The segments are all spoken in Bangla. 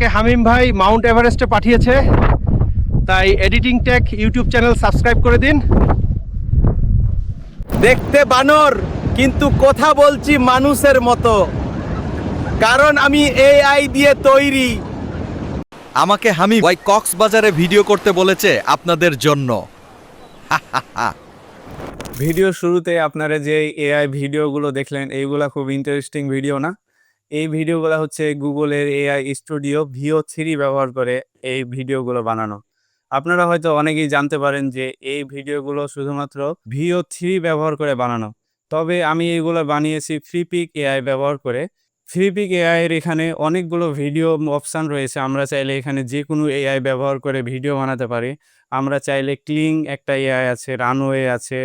আমাকে হামিম ভাই মাউন্ট এভারেস্টে পাঠিয়েছে, তাই editing take YouTube channel subscribe করে দিন। দেখতে বানর কিন্তু কথা বলছি মানুষের মতো, কারণ আমি এআই দিয়ে তৈরি। আমাকে হামিম ভাই কক্সবাজারে ভিডিও করতে বলেছে আপনাদের জন্য। ভিডিও শুরুতে আপনারা যে এআই ভিডিওগুলো দেখলেন, এইগুলা খুব ইন্টারেস্টিং ভিডিও না? এই ভিডিওগুলো হচ্ছে গুগলের এআই স্টুডিও VO3 ব্যবহার করে এই ভিডিওগুলো বানানো। আপনারা হয়তো অনেকেই জানতে পারেন যে এই ভিডিওগুলো শুধুমাত্র VO3 ব্যবহার করে বানানো। তবে আমি এইগুলো বানিয়েছি ফ্রিপিক এআই ব্যবহার করে। ফ্রিপিক এআই এর এখানে অনেকগুলো ভিডিও অপশান রয়েছে। আমরা চাইলে এখানে যে কোনো এআই ব্যবহার করে ভিডিও বানাতে পারি। আমরা চাইলে ক্লিং একটা এআই আছে, রানওয়ে আছে,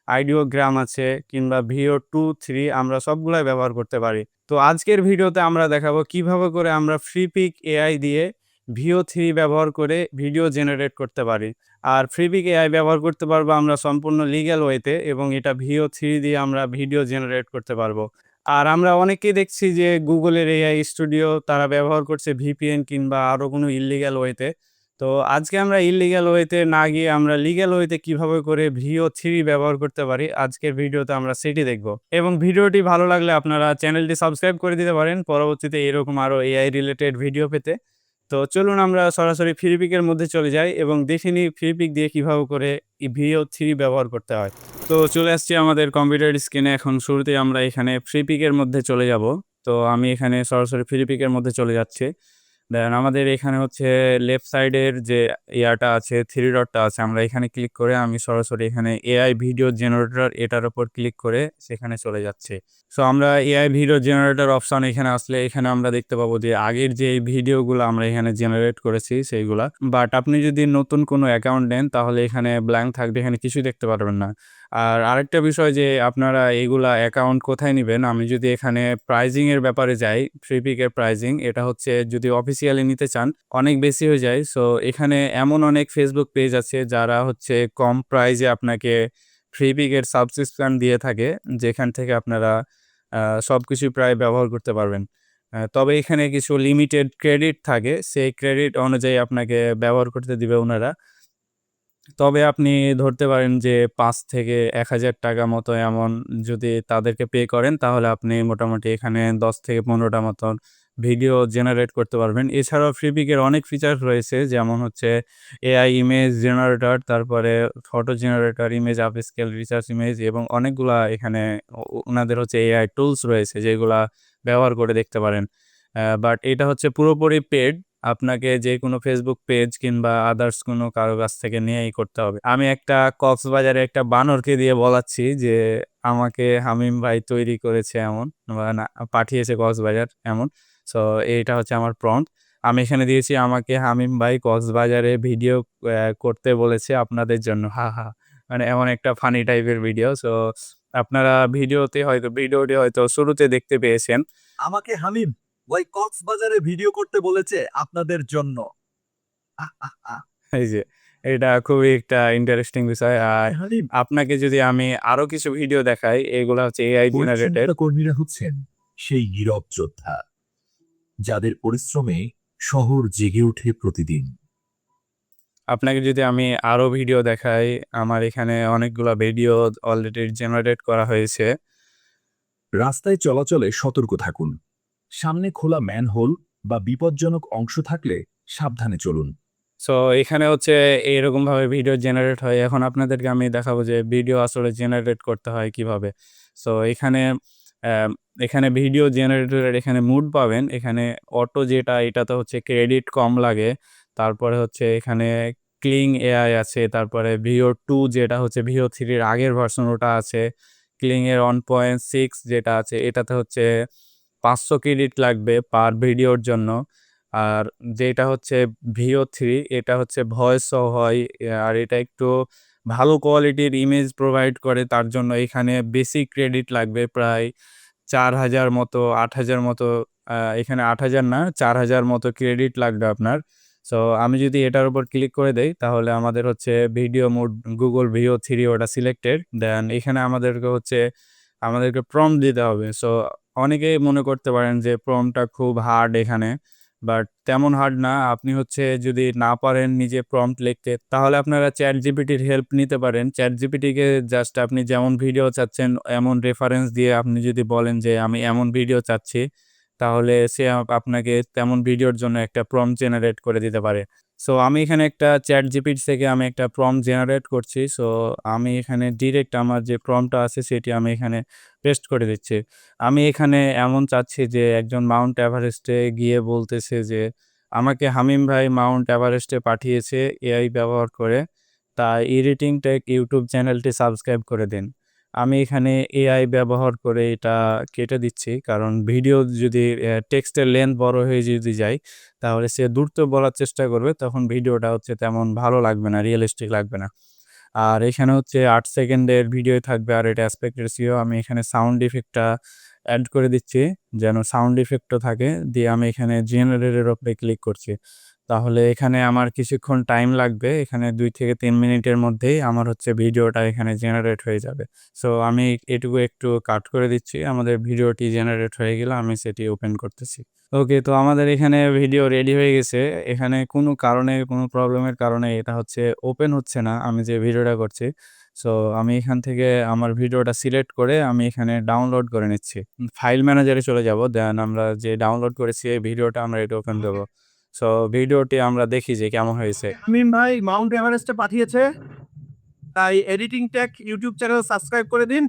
আইডিওগ্রাম আছে, কিংবা VO2, 3 আমরা সবগুলাই ব্যবহার করতে পারি। তো আজকের ভিডিওতে আমরা দেখাবো কিভাবে করে আমরা ফ্রিপিক এআই দিয়ে VO3 ব্যবহার করে ভিডিও জেনারেট করতে পারি। আর ফ্রিপিক এআই ব্যবহার করতে পারবো আমরা সম্পূর্ণ লিগ্যাল ওয়েতে, এবং এটা VO3 দিয়ে আমরা ভিডিও জেনারেট করতে পারবো। আর আমরা অনেকেই দেখছি যে গুগলের এআই স্টুডিও তারা ব্যবহার করছে VPN কিংবা আরও কোনো ইল্লিগ্যাল ওয়েতে। তো আজকে আমরা ইল্লিগ্যাল ওয়েতে না গিয়ে আমরা লিগ্যাল ওয়েতে কিভাবে করে VO3 ব্যবহার করতে পারি, আজকের ভিডিওতে আমরা সেটি দেখব। এবং ভিডিওটি ভালো লাগলে আপনারা চ্যানেলটি সাবস্ক্রাইব করে দিতে পারেন পরবর্তীতে এরকম আরও এআই রিলেটেড ভিডিও পেতে। তো চলুন আমরা সরাসরি ফ্রিপিকের মধ্যে চলে যাই এবং দেখে নিই ফ্রিপিক দিয়ে কিভাবে করে VO3 ব্যবহার করতে হয়। তো চলে আসছি আমাদের কম্পিউটার স্ক্রিনে। এখন শুরুতেই আমরা এখানে ফ্রিপিকের মধ্যে চলে যাব। তো আমি এখানে সরাসরি ফ্রিপিকের মধ্যে চলে যাচ্ছি। দেন আমাদের এখানে হচ্ছে লেফট সাইডের যে ইয়াটা আছে, 3 ডটটা আছে, আমরা এখানে ক্লিক করে আমি সরাসরি এখানে এআই ভিডিও জেনারেটর এটার উপর ক্লিক করে সেখানে চলে যাচ্ছি। সো আমরা এআই ভিডিও জেনারেটর অপশন এখানে আসলে এখানে আমরা দেখতে পাবো যে আগের যে ভিডিওগুলো আমরা এখানে জেনারেট করেছি সেইগুলা। বাট আপনি যদি নতুন কোনো অ্যাকাউন্ট নেন তাহলে এখানে ব্ল্যাঙ্ক থাকবে, এখানে কিছুই দেখতে পারবেন না। আর আরেকটা বিষয় যে আপনারা এইগুলা অ্যাকাউন্ট কোথায় নেবেন, আমি যদি এখানে প্রাইজিংয়ের ব্যাপারে যাই, ফ্রিপিকের প্রাইজিং এটা হচ্ছে যদি অফিসিয়ালি নিতে চান অনেক বেশি হয়ে যায়। সো এখানে এমন অনেক ফেসবুক পেজ আছে যারা হচ্ছে কম প্রাইজে আপনাকে ফ্রিপিকের সাবস্ক্রিপশন দিয়ে থাকে, যেখান থেকে আপনারা সব কিছুই প্রায় ব্যবহার করতে পারবেন। তবে এখানে কিছু লিমিটেড ক্রেডিট থাকে, সেই ক্রেডিট অনুযায়ী আপনাকে ব্যবহার করতে দিবে ওনারা। তবে আপনি ধরতে পারেন যে 5 থেকে 1000 টাকা মতো এমন যদি তাদেরকে পে করেন তাহলে আপনি মোটামুটি এখানে 10 থেকে 15টা মতন ভিডিও জেনারেট করতে পারবেন। এছাড়াও ফ্রিপিকের অনেক ফিচার রয়েছে, যেমন হচ্ছে এআই ইমেজ জেনারেটর, তারপরে photo generator, image upscale, research image, এবং অনেকগুলা এখানে ওনাদের হচ্ছে এআই টুলস রয়েছে যেগুলা ব্যবহার করে দেখতে পারেন। বাট এটা হচ্ছে পুরোপুরি পেড, আপনাকে যে কোনো ফেসবুক পেজ কিংবা আদার্স কোনো কারো কাছ থেকে নিয়েই করতে হবে। আমি একটা কক্সবাজারে একটা বানরকে দিয়ে বলাচ্ছি যে আমাকে হামিম ভাই তৈরি করেছে এমন, বা না পাঠিয়েছে কক্সবাজার এমন। সো এইটা হচ্ছে আমার প্রম্পট। আমি এখানে দিয়েছি আমাকে হামিম ভাই কক্সবাজারে ভিডিও করতে বলেছে আপনাদের জন্য, হা হা, মানে এমন একটা ফানি টাইপের ভিডিও। সো আপনারা ভিডিওটি হয়তো শুরুতে দেখতে পেয়েছেন। আমাকে হামিম ভাই কক্সবাজারে ভিডিও করতে বলেছে আপনাদের জন্য। এই যে এটা খুবই একটা ইন্টারেস্টিং বিষয়। আর হামিম, আপনাকে যদি আমি আরো কিছু ভিডিও দেখাই, এগুলা হচ্ছে এআই জেনারেটেড। কর্মীরা হচ্ছেন সেই নীরব যোদ্ধা যাদের পরিশ্রমে শহর জেগে ওঠে প্রতিদিন। আপনাকে যদি আমি আরো ভিডিও দেখাই, আমার এখানে অনেকগুলা ভিডিও অলরেডি জেনারেট করা হয়েছে। রাস্তায় চলাচলে সতর্ক থাকুন। সামনে খোলা ম্যানহোল বা বিপজ্জনক অংশ থাকলে সাবধানে চলুন। সো এখানে হচ্ছে এইরকম ভাবে ভিডিও জেনারেট হয়। এখন আপনাদেরকে আমি দেখাবো যে ভিডিও আসলে জেনারেট করতে হয় কিভাবে। সো এখানে ভিডিও জেনারেটরের এখানে মুড পাবেন। এখানে অটো যেটা, এটাতে হচ্ছে ক্রেডিট কম লাগে। তারপরে হচ্ছে এখানে ক্লিং এআই আছে, তারপরে VO2 যেটা হচ্ছে VO3 এর আগের ভার্সন ওটা আছে। ক্লিং এর 1.6 যেটা আছে এটাতে হচ্ছে 500 ক্রেডিট লাগবে পার ভিডিওর জন্য। আর যেটা হচ্ছে VO3 এটা হচ্ছে ভয়েসও হয়, আর এটা একটু ভালো কোয়ালিটির ইমেজ প্রোভাইড করে, তার জন্য এখানে বেশি ক্রেডিট লাগবে প্রায় 4000 মতো, 8000 মতো। এখানে 8000 না, 4000 মতো ক্রেডিট লাগবে আপনার। সো আমি যদি এটার উপর ক্লিক করে দেই তাহলে আমাদের হচ্ছে ভিডিও মোড গুগল VO3 ওটা সিলেক্টেড। দেন এখানে আমাদেরকে প্রম্পট দিতে হবে। সো অনেকেই মনে করতে পারেন যে প্রম্পটটা খুব হার্ড এখানে, বাট তেমন হার্ড না। আপনি হচ্ছে যদি না পারেন নিজে প্রম্পট লিখতে, তাহলে আপনারা চ্যাট জিপিটির হেল্প নিতে পারেন। চ্যাট জিপিটিকে জাস্ট আপনি যেমন ভিডিও চাচ্ছেন এমন রেফারেন্স দিয়ে আপনি যদি বলেন যে আমি এমন ভিডিও চাচ্ছি, তাহলে সে আপনাকে তেমন ভিডিওর জন্য একটা প্রম্পট জেনারেট করে দিতে পারে। সো আমি এখানে একটা চ্যাট জিপিটি থেকে আমি একটা প্রম্পট জেনারেট করছি। সো আমি এখানে ডিরেক্ট আমার যে প্রম্পটটা আছে সেটি আমি এখানে পেস্ট করে দিচ্ছি। আমি এখানে এমন চাচ্ছি যে একজন মাউন্ট এভারেস্টে গিয়ে বলতেছে যে, "আমাকে হামিম ভাই মাউন্ট এভারেস্টে পাঠিয়েছে এআই ব্যবহার করে। তাই এডিটিং টেক ইউটিউব চ্যানেলটি সাবস্ক্রাইব করে দিন।" আমি এখানে এআই ব্যবহার করে এটা কেটে দিচ্ছি। কারণ ভিডিও যদি টেক্সটের লেন্থ বড় হয়ে যদি যায়, তাহলে সে দ্রুত বলার চেষ্টা করবে। তখন ভিডিওটা হচ্ছে তেমন ভালো লাগবে না, রিয়ালিস্টিক লাগবে না। আর এখানে হচ্ছে ৮ সেকেন্ডের ভিডিও থাকবে আর এটা অ্যাসপেক্ট রেশিও। আমি এখানে সাউন্ড ইফেক্টটা এড করে দিচ্ছি যেন সাউন্ড ইফেক্টও থাকে। দিয়ে আমি এখানে জেনারেটের উপরে ক্লিক করছি। তাহলে এখানে আমার কিছুক্ষণ টাইম লাগবে। এখানে ২ থেকে ৩ মিনিটের মধ্যেই আমার হচ্ছে ভিডিওটা এখানে জেনারেট হয়ে যাবে। সো আমি এটুকু একটু কাট করে দিচ্ছি। আমাদের ভিডিওটি জেনারেট হয়ে গেলে আমি সেটি ওপেন করতেছি। ওকে, তো আমাদের এখানে ভিডিও রেডি হয়ে গেছে। এখানে কোনো কারণে কোনো প্রবলেমের কারণে এটা হচ্ছে ওপেন হচ্ছে না আমি যে ভিডিওটা করছি। সো আমি এখান থেকে আমার ভিডিওটা সিলেক্ট করে আমি এখানে ডাউনলোড করে নিচ্ছি। ফাইল ম্যানেজারে চলে যাব। দেন আমরা যে ডাউনলোড করেছি এই ভিডিওটা আমরা এটা ওপেন করব। সো ভিডিওটি আমরা দেখি যে কেমন হয়েছে। শামীম ভাই মাউন্ট এভারেস্টে পাঠিয়েছে, তাই editing take YouTube channel subscribe করে দিন।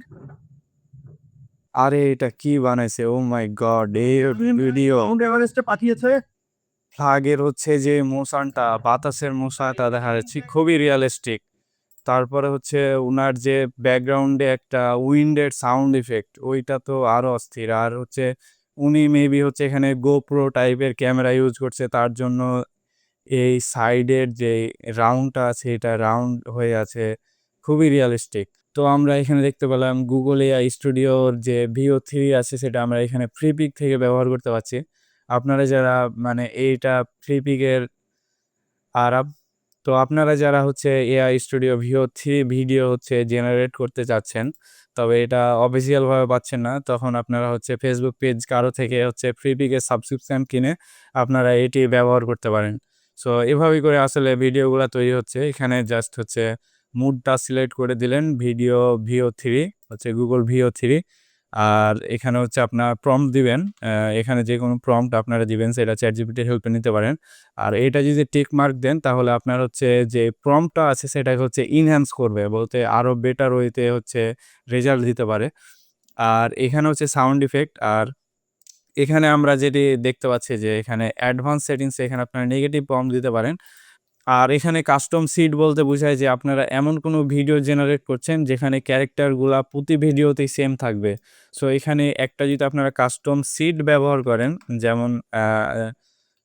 আরে এটা কি বানাইছে? ও মাই গড! এই ভিডিও মাউন্ট এভারেস্টে পাঠিয়েছে। ফ্লাগের হচ্ছে যে মোশনটা, বাতাসের মোশনটা দেখা যাচ্ছে খুবই রিয়ালিস্টিক। তারপরে হচ্ছে উনার যে ব্যাকগ্রাউন্ডে একটা উইন্ডের সাউন্ড ইফেক্ট, ওইটা তো আরো অস্থির। আর হচ্ছে উনি মেবি হচ্ছে এখানে GoPro টাইপের ক্যামেরা ইউজ করছে। তার জন্য এই সাইডের যে রাউন্ডটা আছে এটা রাউন্ড হয়ে আছে। খুবই রিয়ালিস্টিক। তো আমরা এখানে দেখতে পেলাম Google AI স্টুডিওর যে Veo 3 আছে সেটা আমরা এখানে ফ্লিপিক থেকে ব্যবহার করতে পারছি। আপনারা যারা মানে এইটা ফ্লিপিকের আরাম তো আপনারা যারা হচ্ছে AI স্টুডিও Veo 3 ভিডিও হচ্ছে জেনারেট করতে চাচ্ছেন, তবে এটা অফিসিয়াল ভাবে পাচ্ছেন না, তখন আপনারা হচ্ছে Facebook পেজ কারো থেকে হচ্ছে ফ্লিপিকের সাবস্ক্রিপশন কিনে আপনারা এটি ব্যবহার করতে পারেন। সো এভাবেই করে আসলে ভিডিওগুলা তৈরি হচ্ছে। এখানে জাস্ট হচ্ছে মুডটা সিলেক্ট করে দিলেন Veo 3 হচ্ছে Google Veo 3 আর এখানে হচ্ছে আপনার প্রম্পট দিবেন। এখানে যেকোনো প্রম্পট আপনারা দিবেন সেটা ChatGPT এর হেল্প নিতে পারেন। আর এটা যদি টিক মার্ক দেন তাহলে আপনার হচ্ছে যে প্রম্পটটা আছে সেটাকে হচ্ছে ইনহ্যান্স করবে, বলতে আরো বেটার ওয়েতে হচ্ছে রেজাল্ট দিতে পারে। আর এখানে হচ্ছে সাউন্ড ইফেক্ট। আর এখানে আমরা যেটি দেখতে পাচ্ছি যে এখানে অ্যাডভান্স সেটিংস এ এখানে আপনারা নেগেটিভ প্রম্পট দিতে পারেন। আর এখানে কাস্টম সিড বলতে বোঝায় যে আপনারা এমন কোনো ভিডিও জেনারেট করছেন যেখানে ক্যারেক্টারগুলা প্রতি ভিডিওতেই সেম থাকবে। সো এখানে একটা যদি আপনারা কাস্টম সিড ব্যবহার করেন যেমন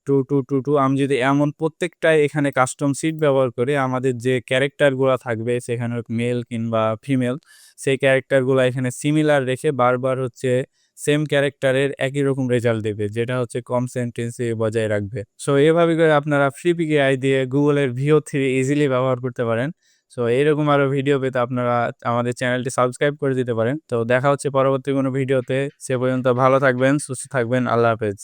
2222 আমি যদি এমন প্রত্যেকটাই এখানে কাস্টম সিড ব্যবহার করি, আমাদের যে ক্যারেক্টারগুলা থাকবে সেখানে মেল কিংবা ফিমেল, সেই ক্যারেক্টারগুলা এখানে সিমিলার রেখে বারবার হচ্ছে সেম ক্যারেক্টারের একই রকম রেজাল্ট দেবে, যেটা হচ্ছে কনসিস্টেন্সি বজায় রাখবে। সো এভাবে করে আপনারা ফ্লিপিক এআই দিয়ে গুগলের Veo 3 ইজিলি ব্যবহার করতে পারেন। সো এরকম আরো ভিডিও পেতে আপনারা আমাদের চ্যানেলটি সাবস্ক্রাইব করে দিতে পারেন। তো দেখা হচ্ছে পরবর্তী কোনো ভিডিওতে। সে পর্যন্ত ভালো থাকবেন, সুস্থ থাকবেন। আল্লাহ হাফেজ।